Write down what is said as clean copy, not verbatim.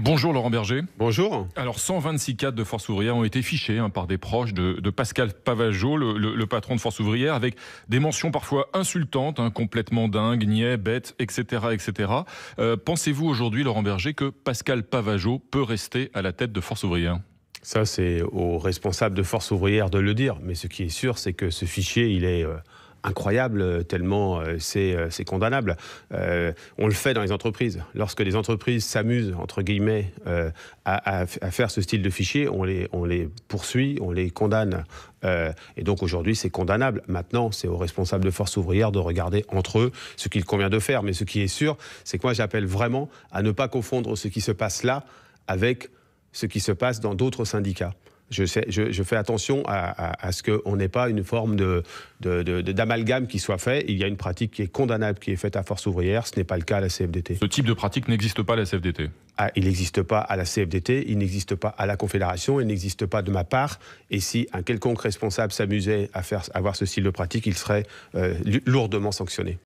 Bonjour Laurent Berger. Bonjour. Alors 126 cadres de Force ouvrière ont été fichés par des proches de Pascal Pavageau, le patron de Force ouvrière, avec des mentions parfois insultantes, complètement dingues, niais, bêtes, etc. etc. Pensez-vous aujourd'hui, Laurent Berger, que Pascal Pavageau peut rester à la tête de Force ouvrière ? Ça, c'est aux responsables de Force ouvrière de le dire. Mais ce qui est sûr, c'est que ce fichier, il est incroyable, tellement c'est condamnable. On le fait dans les entreprises. Lorsque les entreprises s'amusent, entre guillemets, à faire ce style de fichier, on les poursuit, on les condamne. Et donc aujourd'hui, c'est condamnable. Maintenant, c'est aux responsables de Force ouvrière de regarder entre eux ce qu'il convient de faire. Mais ce qui est sûr, c'est que moi, j'appelle vraiment à ne pas confondre ce qui se passe là avec ce qui se passe dans d'autres syndicats. Je fais attention à ce qu'on n'ait pas une forme d'amalgame qui soit fait. Il y a une pratique qui est condamnable, qui est faite à Force ouvrière. Ce n'est pas le cas à la CFDT. Ce type de pratique n'existe pas à la CFDT. Il n'existe pas à la CFDT, il n'existe pas à la Confédération, il n'existe pas de ma part. Et si un quelconque responsable s'amusait à avoir ce style de pratique, il serait lourdement sanctionné.